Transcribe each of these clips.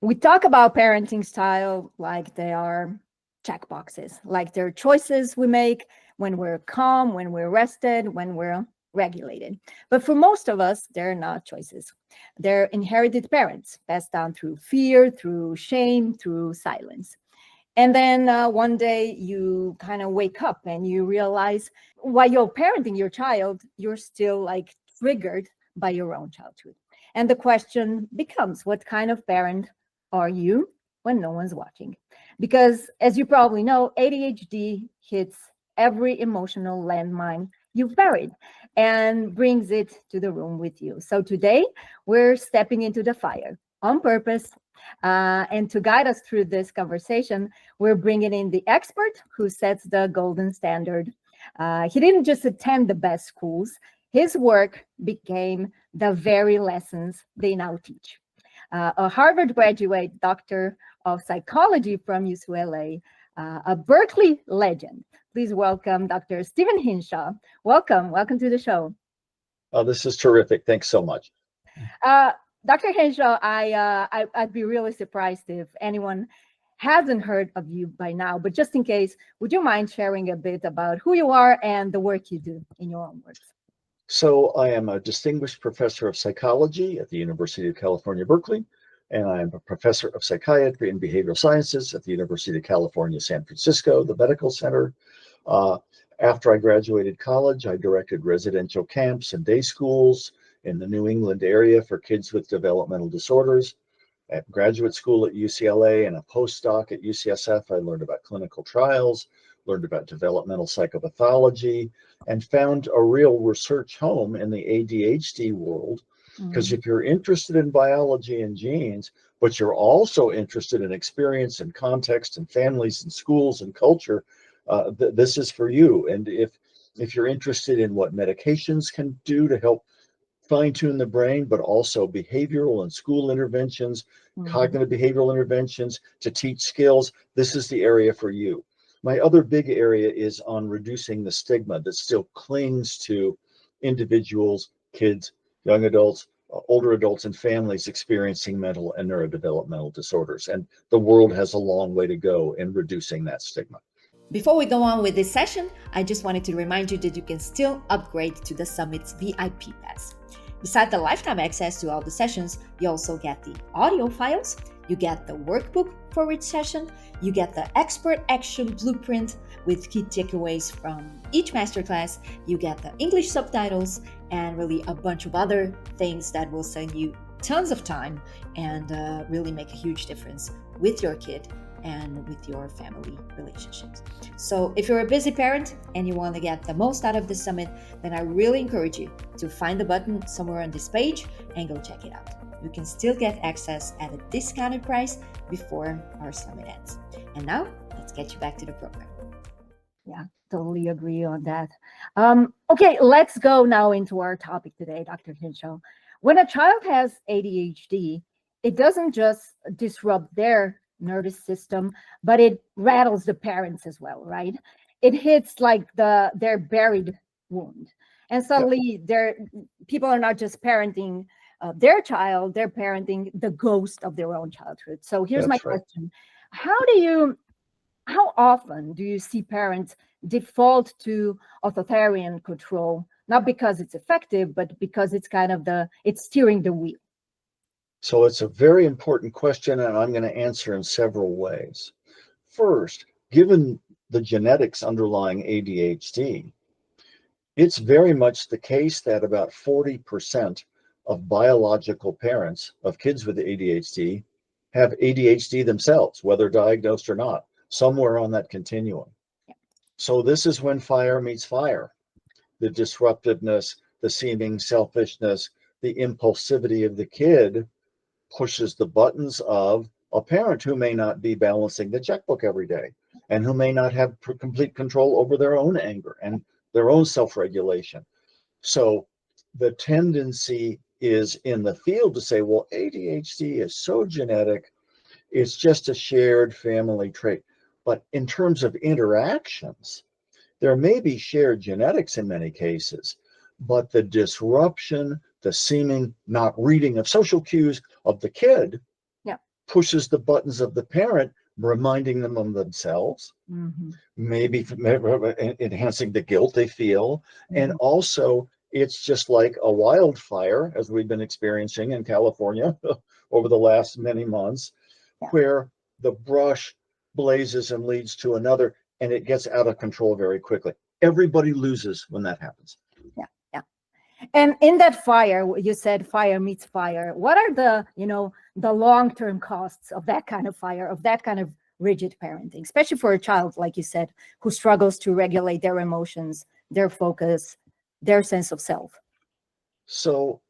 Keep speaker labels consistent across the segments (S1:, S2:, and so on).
S1: We talk about parenting style like they are checkboxes, like they're choices we make when we're calm, when we're rested, when we're regulated. But for most of us, they're not choices. They're inherited parents, passed down through fear, through shame, through silence. And then one day you kind of wake up and you realize while you're parenting your child, you're still like triggered by your own childhood. And the question becomes, what kind of parent are you when no one's watching? Because as you probably know, ADHD hits every emotional landmine you've buried and brings it to the room with you. So today we're stepping into the fire on purpose. And to guide us through this conversation, we're bringing in the expert who sets the golden standard. He didn't just attend the best schools, his work became the very lessons they now teach. A Harvard graduate, doctor of psychology from UCLA, a Berkeley legend. Please welcome Dr. Stephen Hinshaw. Welcome to the show.
S2: Oh, this is terrific. Thanks so much.
S1: Dr. Hinshaw, I'd be really surprised if anyone hasn't heard of you by now, but just in case, would you mind sharing a bit about who you are and the work you do in your own words?
S2: So I am a distinguished professor of psychology at the University of California, Berkeley, and I am a professor of psychiatry and behavioral sciences at the University of California, San Francisco, the Medical Center. After I graduated college, I directed residential camps and day schools in the New England area for kids with developmental disorders. At graduate school at UCLA and a postdoc at UCSF, I learned about clinical trials, learned about developmental psychopathology, and found a real research home in the ADHD world. Because if you're interested in biology and genes, but you're also interested in experience and context and families and schools and culture, this is for you. And if you're interested in what medications can do to help fine-tune the brain, but also behavioral and school interventions, cognitive behavioral interventions to teach skills, this is the area for you. My other big area is on reducing the stigma that still clings to individuals, kids, young adults, older adults, and families experiencing mental and neurodevelopmental disorders. And the world has a long way to go in reducing that stigma.
S3: Before we go on with this session, I just wanted to remind you that you can still upgrade to the Summit's VIP Pass. Besides the lifetime access to all the sessions, you also get the audio files, you get the workbook for each session, you get the expert action blueprint with key takeaways from each masterclass, you get the English subtitles, and really a bunch of other things that will save you tons of time and really make a huge difference with your kid and with your family relationships. So if you're a busy parent and you want to get the most out of the summit, then I really encourage you to find the button somewhere on this page and go check it out. You can still get access at a discounted price before our summit ends. And now let's get you back to the program.
S1: Yeah, totally agree on that. Okay, let's go now into our topic today, Dr. Hinshaw. When a child has ADHD, it doesn't just disrupt their nervous system, but it rattles the parents as well, right? It hits like their buried wound, and suddenly people are not just parenting their child, they're parenting the ghost of their own childhood. So here's my question: how often do you see parents default to authoritarian control, not because it's effective, but because it's kind of it's steering the wheel?
S2: So it's a very important question, and I'm going to answer in several ways. First, given the genetics underlying ADHD, it's very much the case that about 40% of biological parents of kids with ADHD have ADHD themselves, whether diagnosed or not, somewhere on that continuum. So this is when fire meets fire. The disruptiveness, the seeming selfishness, the impulsivity of the kid pushes the buttons of a parent who may not be balancing the checkbook every day and who may not have complete control over their own anger and their own self-regulation. So the tendency is in the field to say, well, ADHD is so genetic, it's just a shared family trait. But in terms of interactions, there may be shared genetics in many cases, but the disruption, the seeming not reading of social cues of the kid pushes the buttons of the parent, reminding them of themselves, maybe enhancing the guilt they feel. And also, it's just like a wildfire, as we've been experiencing in California over the last many months, where the brush blazes and leads to another, and it gets out of control very quickly. Everybody loses when that happens.
S1: Yeah, yeah. And in that fire, you said fire meets fire. What are the, the long-term costs of that kind of fire, of that kind of rigid parenting, especially for a child, like you said, who struggles to regulate their emotions, their focus, their sense of self?
S2: So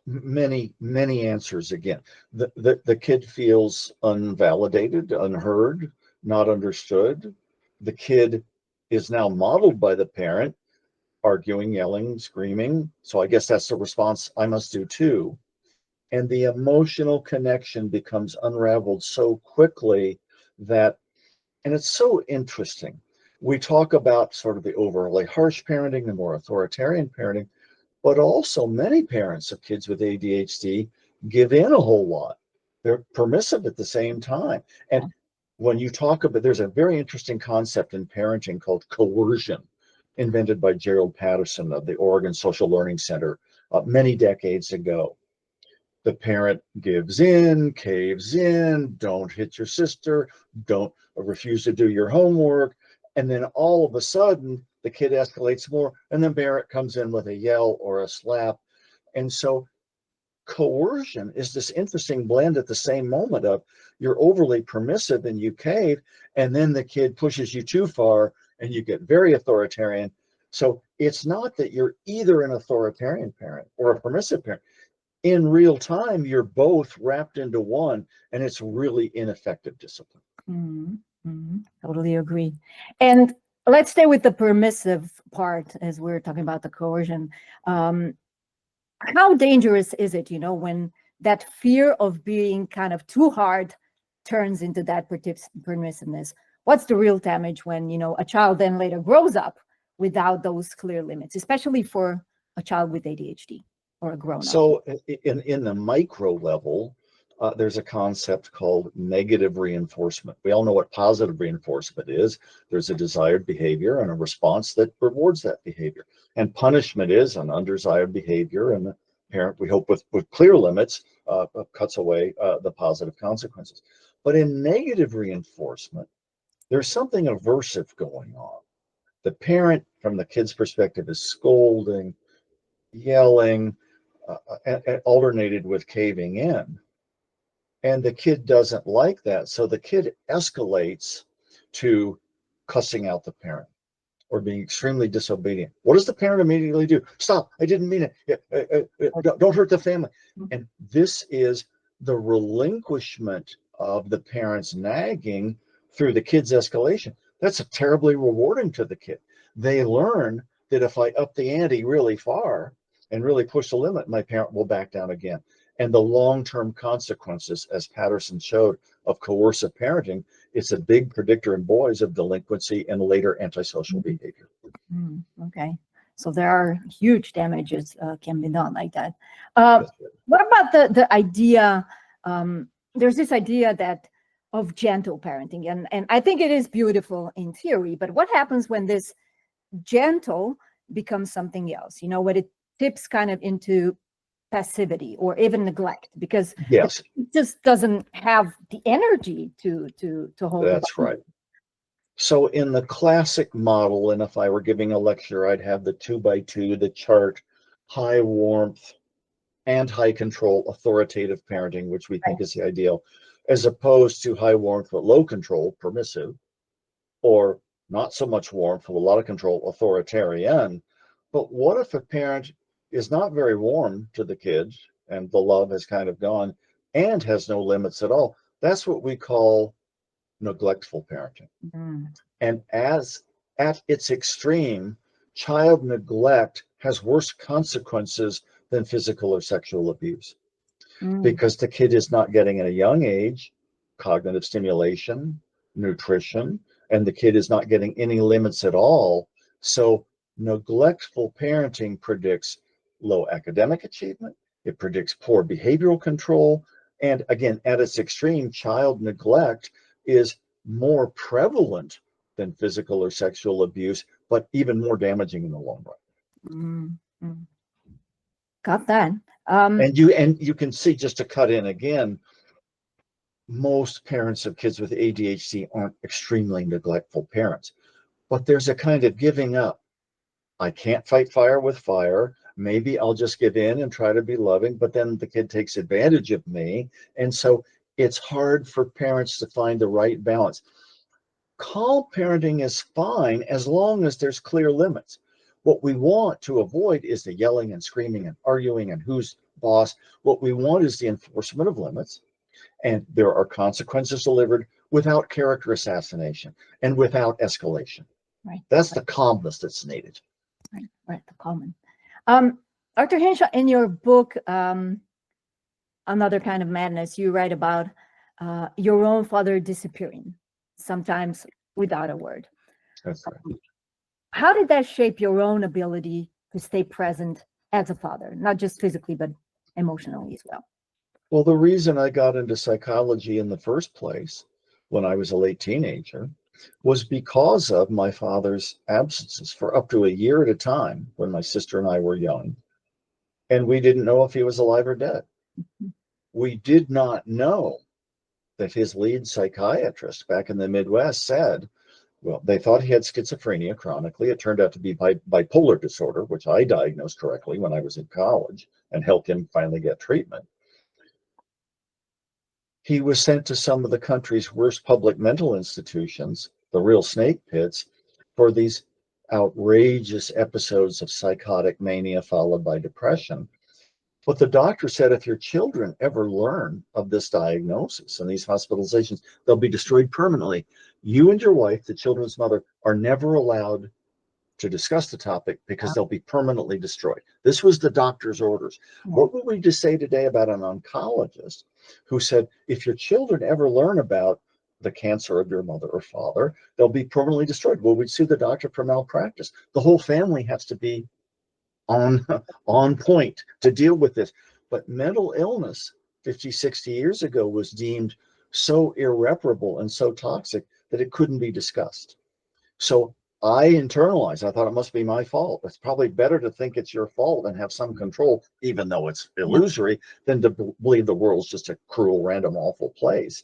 S2: many answers. Again, the kid feels unvalidated, unheard, not understood. The kid is now modeled by the parent, arguing, yelling, screaming. So I guess that's the response I must do too. And the emotional connection becomes unraveled so quickly that, and it's so interesting. We talk about sort of the overly harsh parenting, the more authoritarian parenting, but also many parents of kids with ADHD give in a whole lot. They're permissive at the same time. And when you talk about, there's a very interesting concept in parenting called coercion, invented by Gerald Patterson of the Oregon Social Learning Center many decades ago. The parent gives in, caves in, don't hit your sister, don't refuse to do your homework. And then all of a sudden, the kid escalates more, and then parent comes in with a yell or a slap. And so coercion is this interesting blend at the same moment of you're overly permissive and you cave, and then the kid pushes you too far and you get very authoritarian. So it's not that you're either an authoritarian parent or a permissive parent. In real time, you're both wrapped into one, and it's really ineffective discipline.
S1: Totally agree. And let's stay with the permissive part as we're talking about the coercion. How dangerous is it, when that fear of being kind of too hard turns into that permissiveness? What's the real damage when, a child then later grows up without those clear limits, especially for a child with ADHD? Or a grown-up.
S2: So in the micro level, there's a concept called negative reinforcement. We all know what positive reinforcement is. There's a desired behavior and a response that rewards that behavior. And punishment is an undesired behavior, and the parent, we hope with clear limits, cuts away the positive consequences. But in negative reinforcement, there's something aversive going on. The parent, from the kid's perspective, is scolding, yelling, alternated with caving in. And the kid doesn't like that. So the kid escalates to cussing out the parent or being extremely disobedient. What does the parent immediately do? Stop, I didn't mean it. Don't hurt the family. And this is the relinquishment of the parent's nagging through the kid's escalation. That's terribly rewarding to the kid. They learn that if I up the ante really far and really push the limit, my parent will back down again. And the long-term consequences, as Patterson showed, of coercive parenting, it's a big predictor in boys of delinquency and later antisocial behavior.
S1: Okay. So there are huge damages can be done like that. What about the idea, there's this idea that of gentle parenting, and I think it is beautiful in theory, but what happens when this gentle becomes something else, when it tips kind of into passivity or even neglect, because
S2: yes,
S1: it just doesn't have the energy to hold.
S2: That's right. So in the classic model, and if I were giving a lecture, I'd have the 2x2, the chart, high warmth and high control authoritative parenting, which we think is the ideal, as opposed to high warmth but low control, permissive, or not so much warmth with a lot of control, authoritarian. But what if a parent is not very warm to the kids and the love has kind of gone and has no limits at all? That's what we call neglectful parenting. And as at its extreme, child neglect has worse consequences than physical or sexual abuse, because the kid is not getting at a young age cognitive stimulation, nutrition, and the kid is not getting any limits at all. So neglectful parenting predicts low academic achievement, it predicts poor behavioral control, And again, at its extreme, child neglect is more prevalent than physical or sexual abuse, but even more damaging in the long run.
S1: Mm. Got that.
S2: And you can see, just to cut in again, most parents of kids with ADHD aren't extremely neglectful parents, but there's a kind of giving up. I can't fight fire with fire. Maybe I'll just give in and try to be loving, but then the kid takes advantage of me. And so it's hard for parents to find the right balance. Calm parenting is fine as long as there's clear limits. What we want to avoid is the yelling and screaming and arguing and who's boss. What we want is the enforcement of limits, and there are consequences delivered without character assassination and without escalation.
S1: Right.
S2: That's the calmness that's needed.
S1: Right. The common. Dr. Hinshaw, in your book, Another Kind of Madness, you write about your own father disappearing, sometimes without a word.
S2: That's right.
S1: How did that shape your own ability to stay present as a father, not just physically, but emotionally as well?
S2: Well, the reason I got into psychology in the first place when I was a late teenager was because of my father's absences for up to a year at a time when my sister and I were young. And we didn't know if he was alive or dead. We did not know that his lead psychiatrist back in the Midwest said, well, they thought he had schizophrenia chronically. It turned out to be bipolar disorder, which I diagnosed correctly when I was in college and helped him finally get treatment. He was sent to some of the country's worst public mental institutions, the real snake pits, for these outrageous episodes of psychotic mania followed by depression. But the doctor said, if your children ever learn of this diagnosis and these hospitalizations, they'll be destroyed permanently. You and your wife, the children's mother, are never allowed to discuss the topic because they'll be permanently destroyed. This was the doctor's orders. What would we just say today about an oncologist who said, if your children ever learn about the cancer of your mother or father, they'll be permanently destroyed? Well, we'd sue the doctor for malpractice. The whole family has to be on point to deal with this. But mental illness 50, 60 years ago was deemed so irreparable and so toxic that it couldn't be discussed. So I internalized, I thought it must be my fault. It's probably better to think it's your fault and have some control, even though it's illusory, than to believe the world's just a cruel, random, awful place.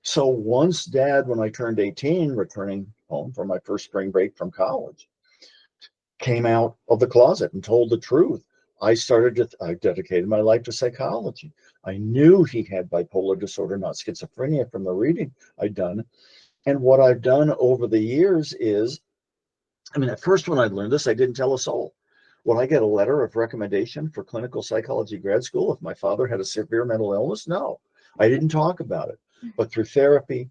S2: So once Dad, when I turned 18, returning home for my first spring break from college, came out of the closet and told the truth, I dedicated my life to psychology. I knew he had bipolar disorder, not schizophrenia, from the reading I'd done. And what I've done over the years is, at first when I learned this, I didn't tell a soul. Would I get a letter of recommendation for clinical psychology grad school if my father had a severe mental illness? No, I didn't talk about it. But through therapy,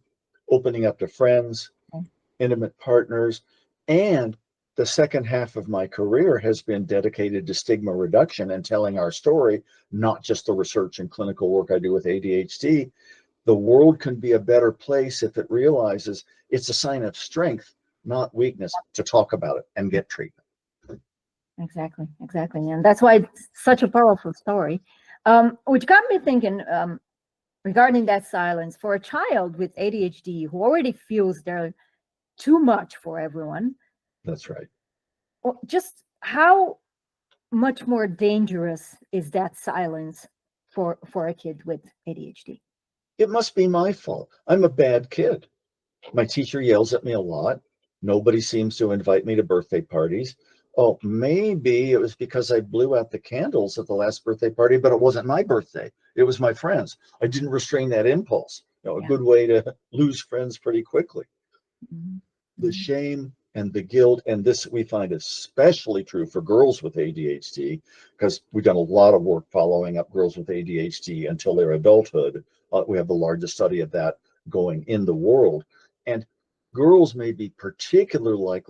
S2: opening up to friends, intimate partners, and the second half of my career has been dedicated to stigma reduction and telling our story, not just the research and clinical work I do with ADHD. The world can be a better place if it realizes it's a sign of strength, not weakness, to talk about it and get treatment.
S1: Exactly. And that's why it's such a powerful story, which got me thinking regarding that silence for a child with ADHD who already feels they're too much for everyone.
S2: That's right.
S1: Well, just how much more dangerous is that silence for a kid with ADHD?
S2: It must be my fault. I'm a bad kid. My teacher yells at me a lot. Nobody seems to invite me to birthday parties. Oh, maybe it was because I blew out the candles at the last birthday party, but it wasn't my birthday. It was my friend's. I didn't restrain that impulse. A good way to lose friends pretty quickly.
S1: Mm-hmm.
S2: The shame and the guilt, and this we find especially true for girls with ADHD, because we've done a lot of work following up girls with ADHD until their adulthood. We have the largest study of that going in the world. And girls may be particularly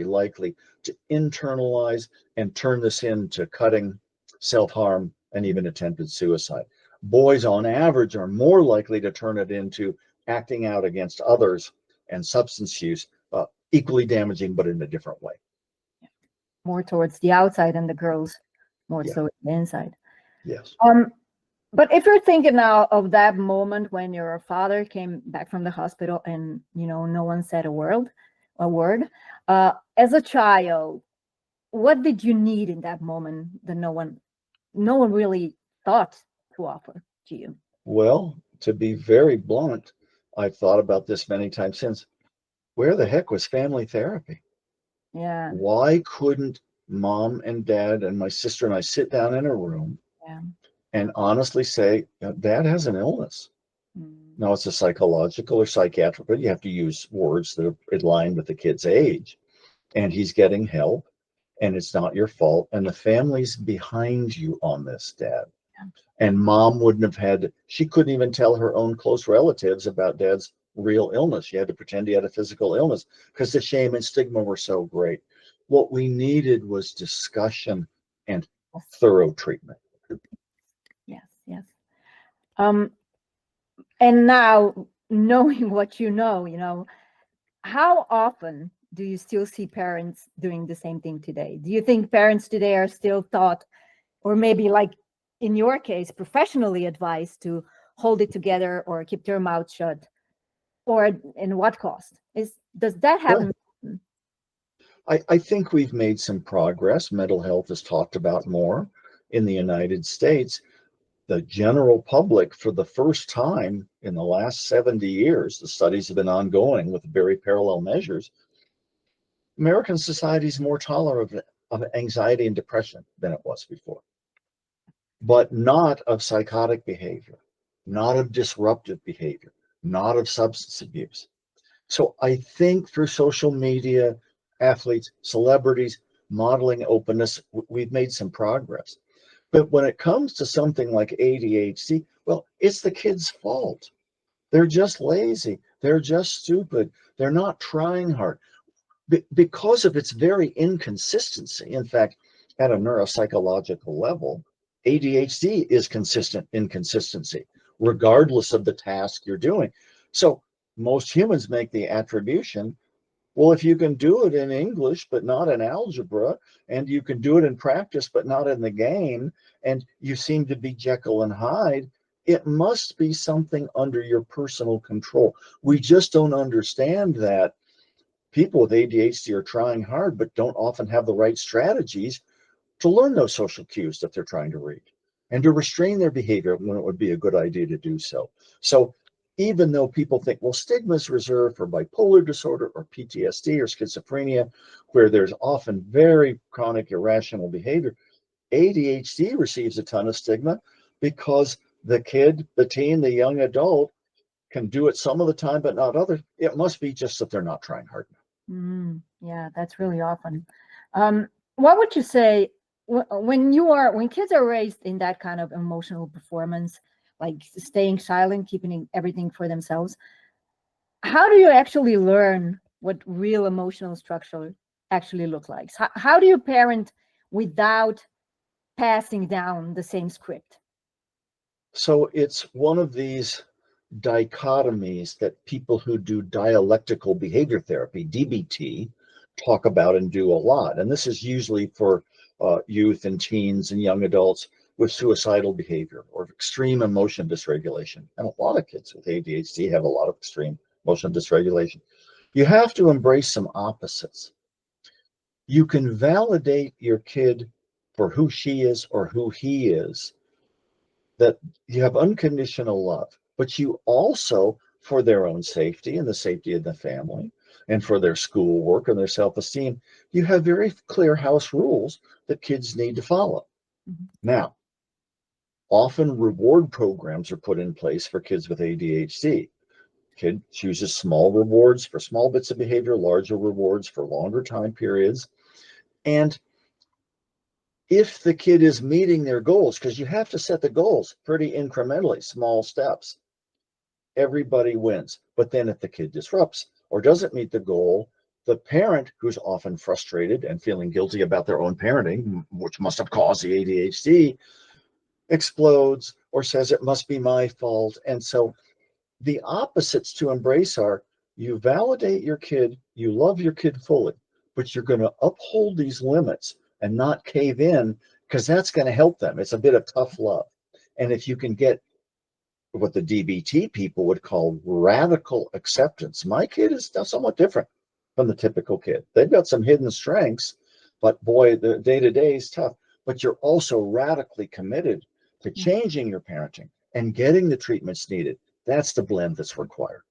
S2: likely to internalize and turn this into cutting, self-harm, and even attempted suicide. Boys on average are more likely to turn it into acting out against others and substance use, equally damaging, but in a different way.
S1: More towards the outside, and the girls more so the inside.
S2: Yes.
S1: But if you're thinking now of that moment when your father came back from the hospital and, no one said a word, as a child, what did you need in that moment that no one really thought to offer to you?
S2: Well, to be very blunt, I've thought about this many times since. Where the heck was family therapy?
S1: Yeah,
S2: Why couldn't mom and dad and my sister and I sit down in a room
S1: yeah.
S2: and honestly say, Dad has an illness?
S1: Mm,
S2: Now, it's a psychological or psychiatric, but you have to use words that are in line with the kid's age. And he's getting help, and it's not your fault. And the family's behind you on this, Dad.
S1: yeah.
S2: And mom wouldn't have had, she couldn't even tell her own close relatives about dad's real illness. She had to pretend he had a physical illness because the shame and stigma were so great. What we needed was discussion and thorough treatment.
S1: Yes, yes. Um, and now knowing what how often do you still see parents doing the same thing today? Do you think parents today are still taught, or maybe like in your case, professionally advised to hold it together or keep their mouth shut? Or in what cost? Does that
S2: Sure.
S1: happen?
S2: I think we've made some progress. Mental health is talked about more in the United States. The general public, for the first time in the last 70 years, the studies have been ongoing with very parallel measures. American society is more tolerant of anxiety and depression than it was before, but not of psychotic behavior, not of disruptive behavior, not of substance abuse. So I think through social media, athletes, celebrities, modeling openness, we've made some progress. But when it comes to something like ADHD, well, it's the kid's fault. They're just lazy. They're just stupid. They're not trying hard because of its very inconsistency. In fact, at a neuropsychological level, ADHD is consistent inconsistency, regardless of the task you're doing. So most humans make the attribution, well, if you can do it in English, but not in algebra, and you can do it in practice, but not in the game, and you seem to be Jekyll and Hyde, it must be something under your personal control. We just don't understand that people with ADHD are trying hard, but don't often have the right strategies to learn those social cues that they're trying to read and to restrain their behavior when it would be a good idea to do so. So even though people think, well, stigma is reserved for bipolar disorder or PTSD or schizophrenia, where there's often very chronic irrational behavior, ADHD receives a ton of stigma because the kid, the teen, the young adult can do it some of the time, but not others. It must be just that they're not trying hard enough.
S1: Yeah, that's really often. What would you say when kids are raised in that kind of emotional performance, like staying silent, keeping everything for themselves? How do you actually learn what real emotional structure actually look like? How do you parent without passing down the same script?
S2: So it's one of these dichotomies that people who do dialectical behavior therapy, DBT, talk about and do a lot. And this is usually for youth and teens and young adults with suicidal behavior or extreme emotion dysregulation. And a lot of kids with ADHD have a lot of extreme emotion dysregulation. You have to embrace some opposites. You can validate your kid for who she is or who he is, that you have unconditional love, but you also, for their own safety and the safety of the family and for their schoolwork and their self-esteem, you have very clear house rules that kids need to follow.
S1: Mhm.
S2: Now, often reward programs are put in place for kids with ADHD. Kid chooses small rewards for small bits of behavior, larger rewards for longer time periods. And if the kid is meeting their goals, because you have to set the goals pretty incrementally, small steps, everybody wins. But then if the kid disrupts or doesn't meet the goal, the parent, who's often frustrated and feeling guilty about their own parenting, which must have caused the ADHD, explodes or says it must be my fault. And so the opposites to embrace are, you validate your kid, you love your kid fully, but you're going to uphold these limits and not cave in, because that's going to help them. It's a bit of tough love. And if you can get what the DBT people would call radical acceptance, my kid is somewhat different from the typical kid. They've got some hidden strengths, but boy, the day-to-day is tough. But you're also radically committed to changing your parenting and getting the treatments needed. That's the blend that's required.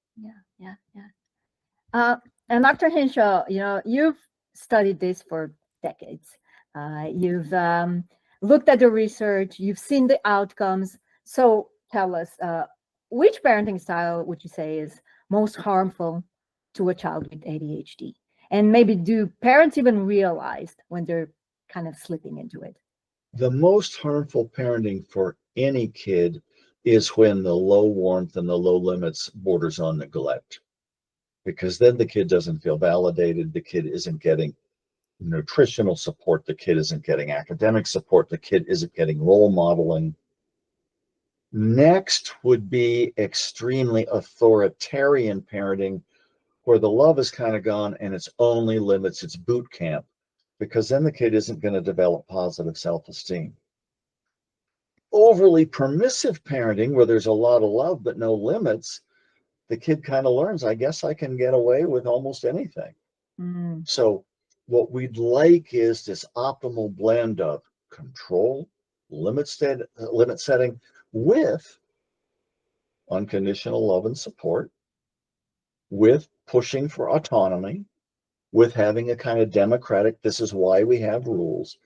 S1: Yeah. And Dr. Hinshaw, you've studied this for decades. You've looked at the research, you've seen the outcomes. So tell us, which parenting style would you say is most harmful to a child with ADHD? And maybe do parents even realize when they're kind of slipping into it?
S2: The most harmful parenting for any kid is when the low warmth and the low limits borders on neglect, because then the kid doesn't feel validated. The kid isn't getting nutritional support. The kid isn't getting academic support. The kid isn't getting role modeling. Next would be extremely authoritarian parenting, where the love is kind of gone and it's only limits, it's boot camp, because then the kid isn't going to develop positive self-esteem. Overly permissive parenting, where there's a lot of love but no limits, the kid kind of learns, I guess I can get away with almost anything. So what we'd like is this optimal blend of control, limit setting with unconditional love and support, with pushing for autonomy, with having a kind of democratic, this is why we have rules.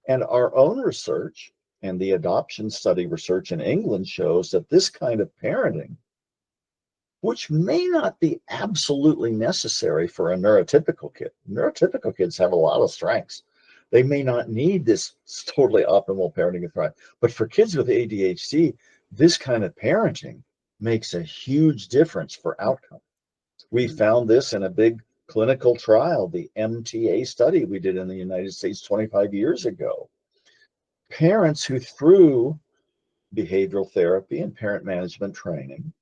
S2: And our own research and the adoption study research in England shows that this kind of parenting, which may not be absolutely necessary for a neurotypical kid. Neurotypical kids have a lot of strengths. They may not need this totally optimal parenting to thrive. But for kids with ADHD, this kind of parenting makes a huge difference for outcome. We found this in a big clinical trial, the MTA study we did in the United States 25 years ago. Parents who, through behavioral therapy and parent management training,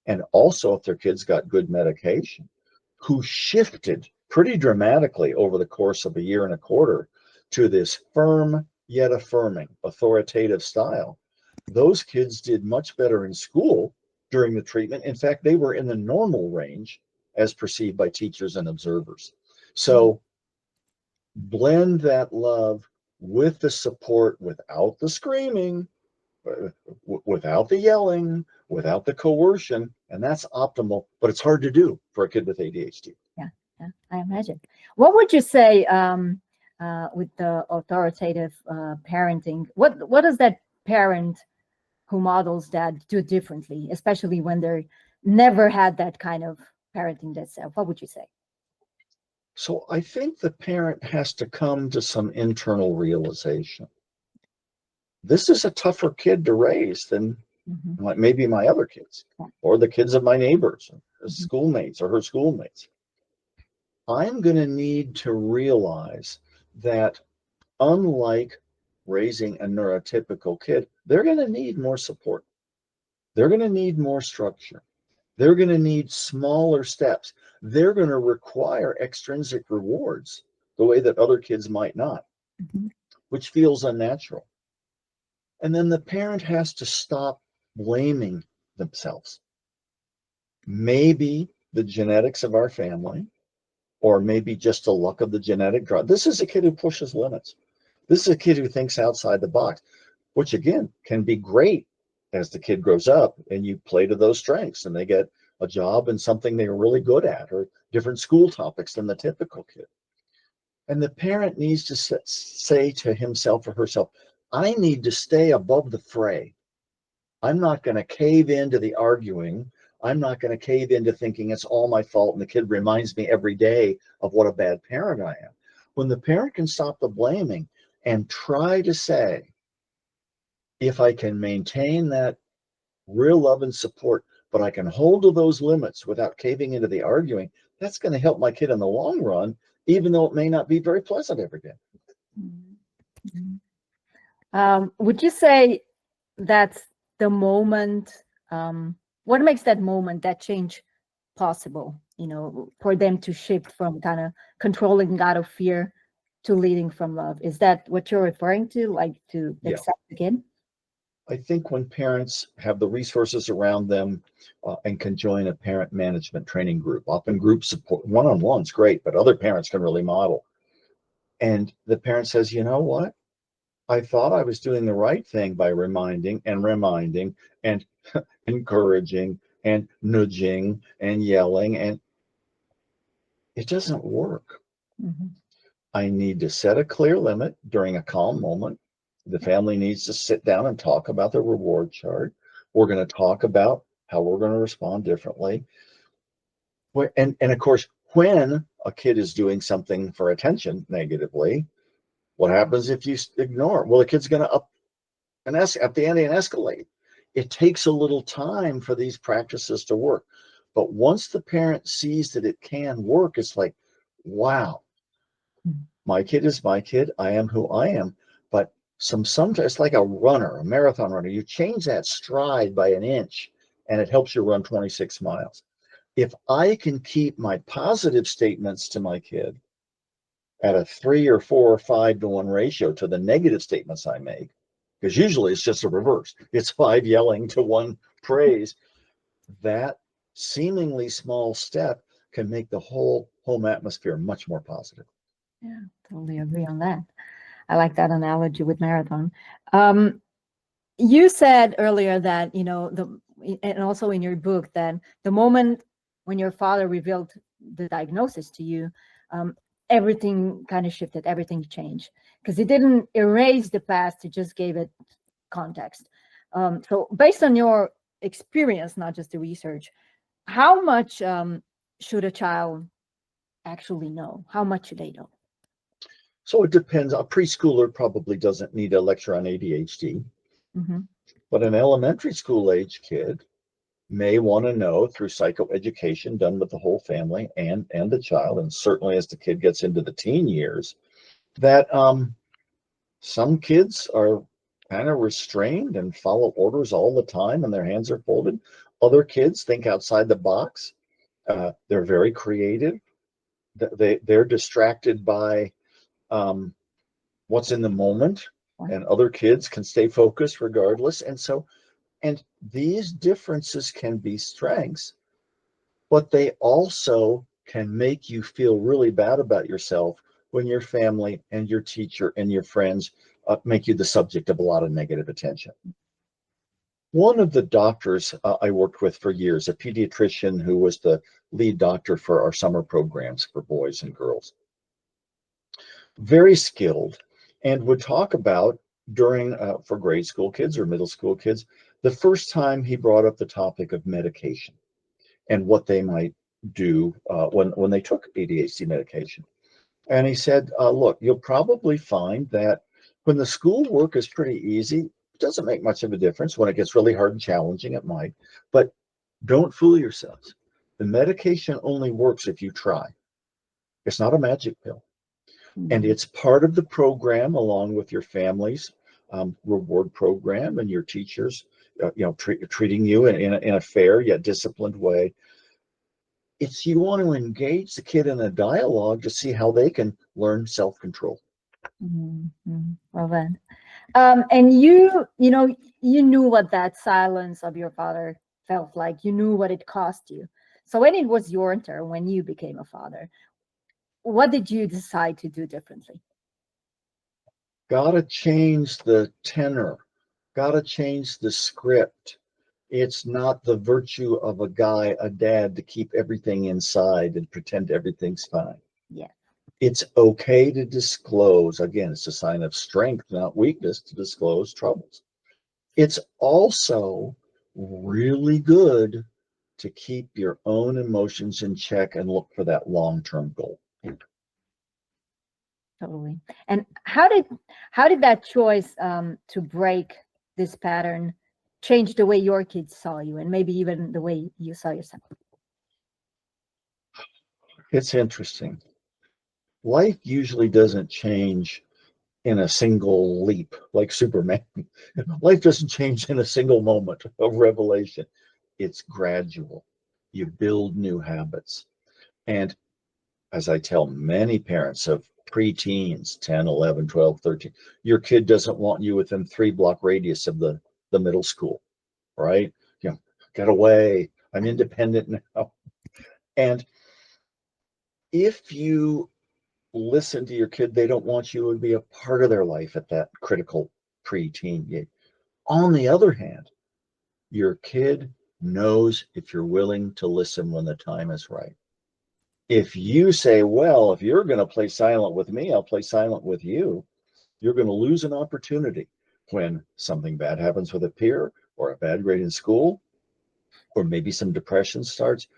S2: and also if their kids got good medication, who shifted pretty dramatically over the course of a year and a quarter to this firm yet affirming authoritative style, those kids did much better in school during the treatment. In fact, they were in the normal range as perceived by teachers and observers. So blend that love with the support, without the screaming, without the yelling, without the coercion, and that's optimal, but it's hard to do for a kid with ADHD.
S1: Yeah, I imagine. What would you say with the authoritative parenting? What does that parent who models that do differently, especially when they're never had that kind of parenting themselves? What would you say?
S2: So I think the parent has to come to some internal realization. This is a tougher kid to raise than like maybe my other kids or the kids of my neighbors, or schoolmates or her schoolmates. I'm going to need to realize that unlike raising a neurotypical kid, they're going to need more support. They're going to need more structure. They're going to need smaller steps. They're going to require extrinsic rewards the way that other kids might not, which feels unnatural. And then the parent has to stop blaming themselves. Maybe the genetics of our family, or maybe just the luck of the genetic draw. This is a kid who pushes limits. This is a kid who thinks outside the box, which again can be great as the kid grows up and you play to those strengths and they get a job in something they're really good at or different school topics than the typical kid. And the parent needs to say to himself or herself, I need to stay above the fray. I'm not going to cave into the arguing. I'm not going to cave into thinking it's all my fault and the kid reminds me every day of what a bad parent I am. When the parent can stop the blaming and try to say, if I can maintain that real love and support, but I can hold to those limits without caving into the arguing, that's going to help my kid in the long run, even though it may not be very pleasant every day.
S1: Would you say that's the moment, what makes that moment, that change possible, for them to shift from kind of controlling out of fear to leading from love? Is that what you're referring to, like to accept again?
S2: I think when parents have the resources around them and can join a parent management training group, often group support, one-on-one's great, but other parents can really model. And the parent says, you know what? I thought I was doing the right thing by reminding and encouraging and nudging and yelling, and it doesn't work.
S1: Mhm.
S2: I need to set a clear limit during a calm moment. The family needs to sit down and talk about the reward chart. We're going to talk about how we're going to respond differently. And of course, when a kid is doing something for attention negatively, what happens if you ignore? Well, the kid's going to up the ante and escalate. It takes a little time for these practices to work. But once the parent sees that it can work, it's like, wow, my kid is my kid. I am who I am. But sometimes it's like a runner, a marathon runner. You change that stride by an inch and it helps you run 26 miles. If I can keep my positive statements to my kid at a 3 or 4 or 5 to 1 ratio to the negative statements I make, because usually it's just a reverse. It's 5 yelling to 1 praise. That seemingly small step can make the whole home atmosphere much more positive.
S1: Yeah, totally agree on that. I like that analogy with marathon. You said earlier that, and also in your book, that the moment when your father revealed the diagnosis to you, everything kind of shifted, everything changed, because it didn't erase the past, it just gave it context. So based on your experience, not just the research, how much should a child actually know? How much should they know?
S2: So it depends. A preschooler probably doesn't need a lecture on ADHD,
S1: Mm-hmm.
S2: but an elementary school age kid may want to know through psychoeducation done with the whole family and the child, and certainly as the kid gets into the teen years, that some kids are kind of restrained and follow orders all the time and their hands are folded. Other kids think outside the box. They're very creative. They're distracted by what's in the moment, and other kids can stay focused regardless. And these differences can be strengths, but they also can make you feel really bad about yourself when your family and your teacher and your friends make you the subject of a lot of negative attention. One of the doctors I worked with for years, a pediatrician who was the lead doctor for our summer programs for boys and girls, very skilled, and would talk about during for grade school kids or middle school kids, the first time he brought up the topic of medication and what they might do when they took ADHD medication. And he said, look, you'll probably find that when the school work is pretty easy, it doesn't make much of a difference. When it gets really hard and challenging, it might. But don't fool yourselves. The medication only works if you try. It's not a magic pill. And it's part of the program along with your family's reward program and your teachers, treating you in a fair yet disciplined way. It's you want to engage the kid in a dialogue to see how they can learn self-control.
S1: Mm-hmm. Well then, and you knew what that silence of your father felt like. You knew what it cost you. So when it was your turn, when you became a father, what did you decide to do differently?
S2: Gotta change the tenor, gotta change the script. It's not the virtue of a dad, to keep everything inside and pretend everything's fine.
S1: Yeah.
S2: It's okay to disclose. Again, it's a sign of strength, not weakness, to disclose troubles. It's also really good to keep your own emotions in check and look for that long-term goal.
S1: Totally. And how did that choice to break this pattern change the way your kids saw you, and maybe even the way you saw yourself?
S2: It's interesting. Life usually doesn't change in a single leap like Superman. Life doesn't change in a single moment of revelation. It's gradual. You build new habits. And as I tell many parents of preteens, 10, 11, 12, 13, your kid doesn't want you within 3-block radius of the the middle school, right? You know, get away. I'm independent now. And if you listen to your kid, they don't want you to be a part of their life at that critical preteen age. On the other hand, your kid knows if you're willing to listen when the time is right. If you say, well, if you're going to play silent with me, I'll play silent with you, you're going to lose an opportunity when something bad happens with a peer or a bad grade in school, or maybe some depression starts.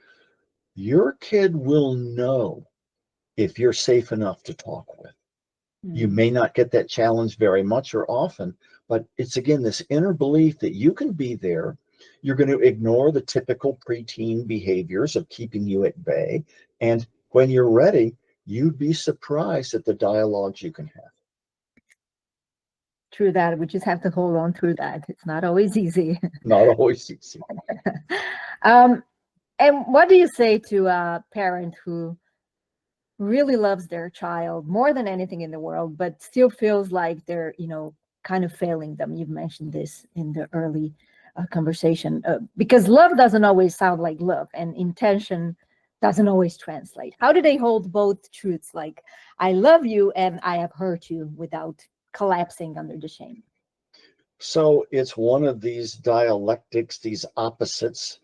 S2: Your kid will know if you're safe enough to talk with. You may not get that challenge very much or often, but it's again this inner belief that you can be there. You're going to ignore the typical preteen behaviors of keeping you at bay. And when you're ready, you'd be surprised at the dialogues you can have.
S1: True that. We just have to hold on through that. It's not always easy.
S2: Not always easy.
S1: And what do you say to a parent who really loves their child more than anything in the world, but still feels like they're, kind of failing them? You've mentioned this in the early conversation, because love doesn't always sound like love, and intention doesn't always translate. How do they hold both truths, like I love you and I have hurt you, without collapsing under the shame?
S2: So it's one of these dialectics, these opposites,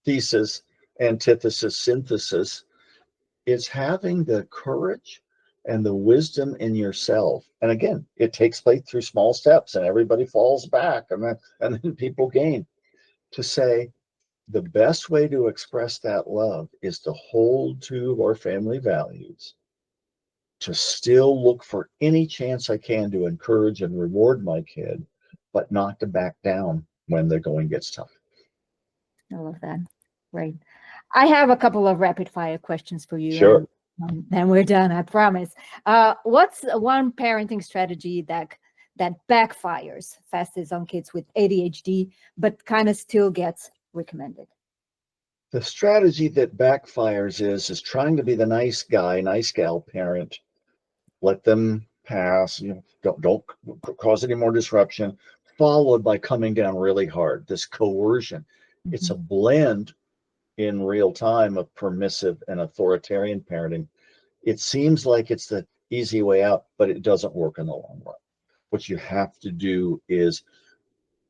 S2: thesis, antithesis, synthesis. It's having the courage and the wisdom in yourself. And again, it takes place through small steps, and everybody falls back, and then people gain, to say the best way to express that love is to hold to our family values, to still look for any chance I can to encourage and reward my kid, but not to back down when the going gets tough.
S1: I love that. Right. I have a couple of rapid fire questions for you.
S2: Sure.
S1: And then we're done, I promise. What's one parenting strategy that backfires fastest on kids with ADHD, but kind of still gets recommended?
S2: The strategy that backfires is trying to be the nice guy, nice gal parent. Let them pass. Don't cause any more disruption. Followed by coming down really hard. This coercion.
S1: Mm-hmm.
S2: It's a blend in real time of permissive and authoritarian parenting. It seems like it's the easy way out, but it doesn't work in the long run. What you have to do is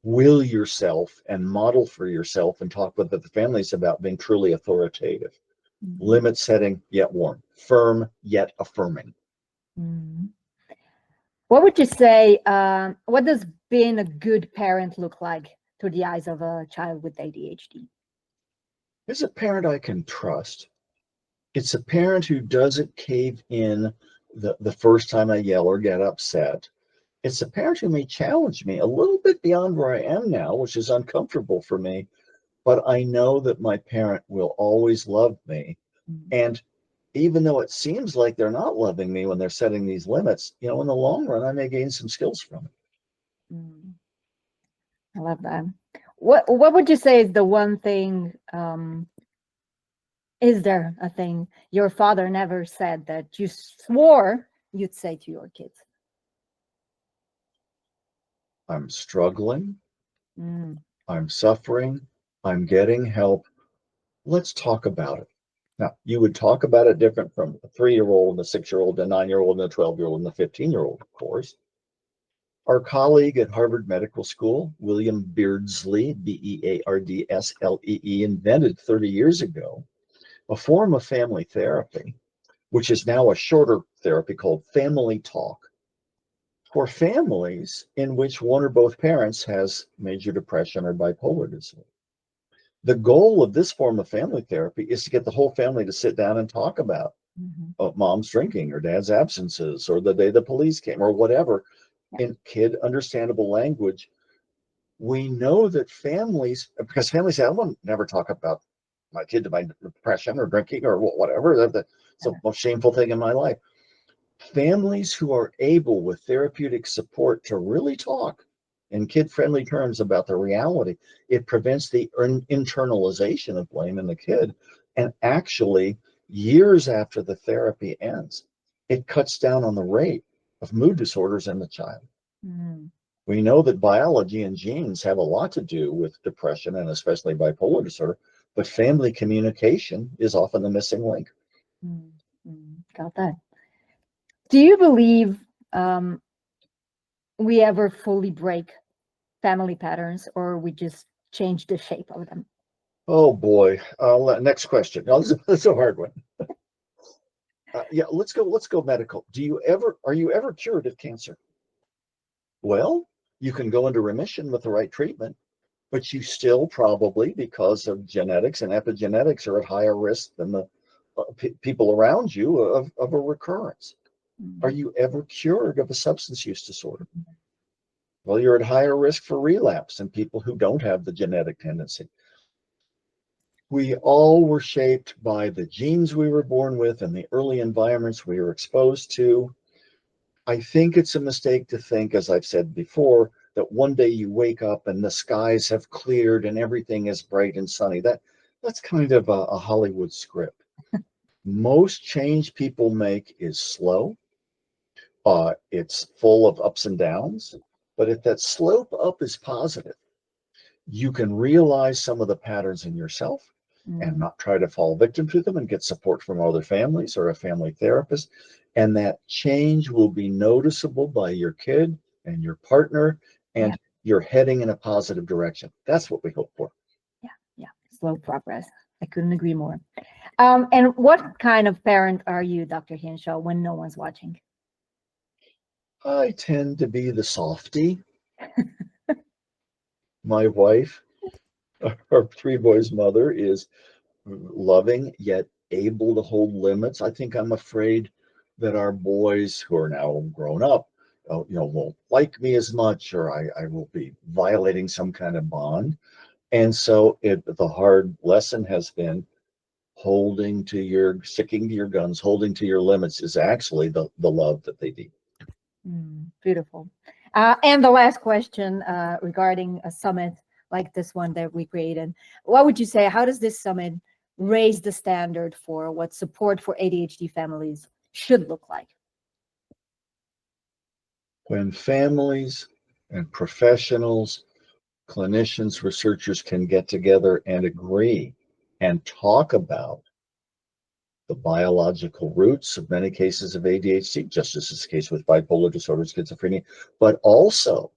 S2: will yourself and model for yourself, and talk with the families about being truly authoritative. Mm-hmm. Limit setting yet warm, firm yet affirming.
S1: Mm-hmm. What would you say, what does being a good parent look like through the eyes of a child with ADHD?
S2: It's a parent I can trust. It's a parent who doesn't cave in the first time I yell or get upset. It's a parent who may challenge me a little bit beyond where I am now, which is uncomfortable for me, but I know that my parent will always love me. Mm-hmm. And even though it seems like they're not loving me when they're setting these limits, in the long run, I may gain some skills from it.
S1: Mm. I love that. What would you say is the one thing, is there a thing your father never said that you swore you'd say to your kids?
S2: I'm struggling.
S1: Mm.
S2: I'm suffering. I'm getting help. Let's talk about it. Now, you would talk about it different from a 3-year-old and a 6-year-old, and a 9-year-old and a 12-year-old and a 15-year-old, of course. Our colleague at Harvard Medical School, William Beardsley, Beardslee, invented 30 years ago a form of family therapy, which is now a shorter therapy called family talk, for families in which one or both parents has major depression or bipolar disorder. The goal of this form of family therapy is to get the whole family to sit down and talk about mom's drinking or dad's absences or the day the police came or whatever, in kid understandable language. We know that families, because families say, I will never talk about my kid to my depression or drinking or whatever. It's the most shameful thing in my life. Families who are able with therapeutic support to really talk in kid-friendly terms about the reality, it prevents the internalization of blame in the kid. And actually, years after the therapy ends, it cuts down on the rate of mood disorders in the child.
S1: Mm,
S2: We know that biology and genes have a lot to do with depression and especially bipolar disorder, but family communication is often the missing link.
S1: got that. Do you believe we ever fully break family patterns, or we just change the shape of them?
S2: Oh boy. Next question. No, this is a hard one. Yeah, let's go medical. Are you ever cured of cancer? Well, you can go into remission with the right treatment, but you still probably, because of genetics and epigenetics, are at higher risk than the people around you of a recurrence. Are
S1: Mm,
S2: you ever cured of a substance use disorder? Well, you're at higher risk for relapse than people who don't have the genetic tendency. We all were shaped by the genes we were born with and the early environments we were exposed to. I think it's a mistake to think, as I've said before, that one day you wake up and the skies have cleared and everything is bright and sunny. That's kind of a Hollywood script. Most change people make is slow. It's full of ups and downs. But if that slope up is positive, you can realize some of the patterns in yourself and
S1: mm,
S2: not try to fall victim to them and get support from other families or a family therapist. And that change will be noticeable by your kid and your partner,
S1: yeah,
S2: and you're heading in a positive direction. That's what we hope for.
S1: yeah, yeah. Slow progress. I couldn't agree more. And what kind of parent are you, Dr. Hinshaw, when no one's watching?
S2: I tend to be the softy. My wife, our three boys' mother, is loving yet able to hold limits. I think I'm afraid that our boys who are now grown up, won't like me as much, or I will be violating some kind of bond. And so the hard lesson has been sticking to your guns, holding to your limits is actually the love that they need.
S1: Beautiful. And the last question regarding a summit like this one that we created. What would you say? How does this summit raise the standard for what support for ADHD families should look like?
S2: When families and professionals, clinicians, researchers can get together and agree and talk about the biological roots of many cases of ADHD, just as is the case with bipolar disorder, schizophrenia, but also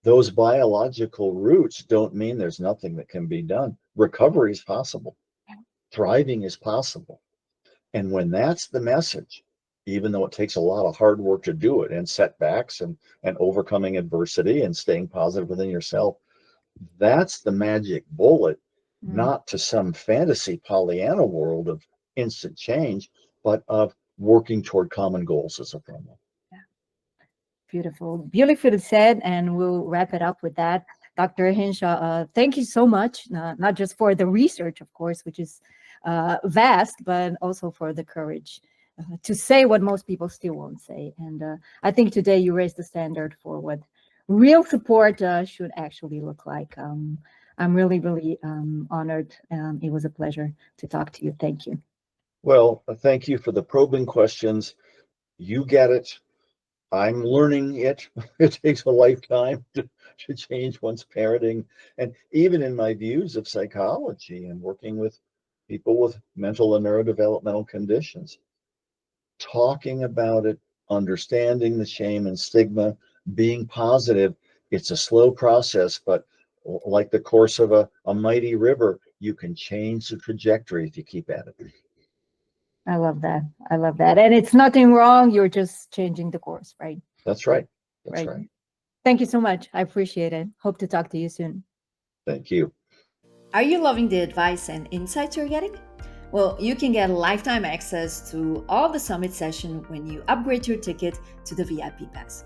S2: those biological roots don't mean there's nothing that can be done. Recovery is possible. Thriving is possible. And when that's the message, even though it takes a lot of hard work to do it and setbacks and overcoming adversity and staying positive within yourself, that's the magic bullet,
S1: Mm,
S2: not to some fantasy Pollyanna world of instant change, but of working toward common goals as a family.
S1: beautiful. Beautifully said. And we'll wrap it up with that. Dr. Hinshaw, thank you so much, not just for the research, of course, which is vast, but also for the courage to say what most people still won't say. And I think today you raised the standard for what real support should actually look like. I'm really, really honored. It was a pleasure to talk to you. Thank you.
S2: Well, thank you for the probing questions. You get it. I'm learning it. It takes a lifetime to change one's parenting. And even in my views of psychology and working with people with mental and neurodevelopmental conditions, talking about it, understanding the shame and stigma, being positive, it's a slow process, but like the course of a mighty river, you can change the trajectory if you keep at it.
S1: I love that. I love that. And it's nothing wrong. You're just changing the course, right?
S2: That's right. That's
S1: Right.
S2: right.
S1: Thank you so much. I appreciate it. Hope to talk to you soon.
S2: Thank you.
S3: Are you loving the advice and insights you're getting? Well, you can get lifetime access to all the summit session when you upgrade your ticket to the VIP pass.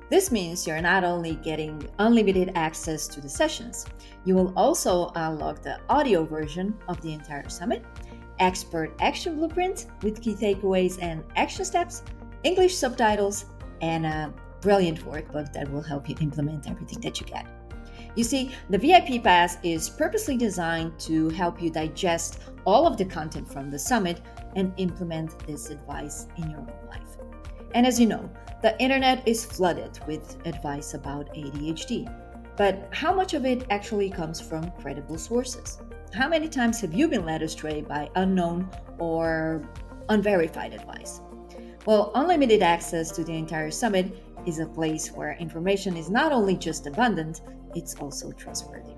S3: This means you're not only getting unlimited access to the sessions, you will also unlock the audio version of the entire summit, expert action blueprint with key takeaways and action steps, English subtitles, and a brilliant workbook that will help you implement everything that you get. You see, the VIP Pass is purposely designed to help you digest all of the content from the summit and implement this advice in your own life. And as you know, the internet is flooded with advice about ADHD. But how much of it actually comes from credible sources? How many times have you been led astray by unknown or unverified advice? Well, unlimited access to the entire summit is a place where information is not only just abundant, it's also trustworthy.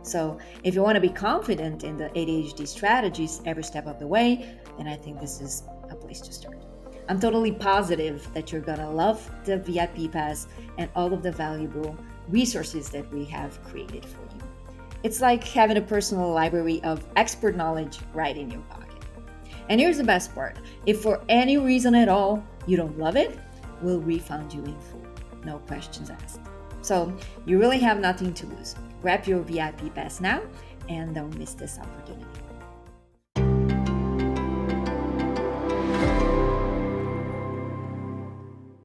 S3: So, if you want to be confident in the ADHD strategies every step of the way, then I think this is a place to start. I'm totally positive that you're gonna love the VIP Pass and all of the valuable resources that we have created for you. It's like having a personal library of expert knowledge right in your pocket. And here's the best part. If for any reason at all you don't love it, we'll refund you in full. No questions asked. So you really have nothing to lose. Grab your VIP Pass now and don't miss this opportunity.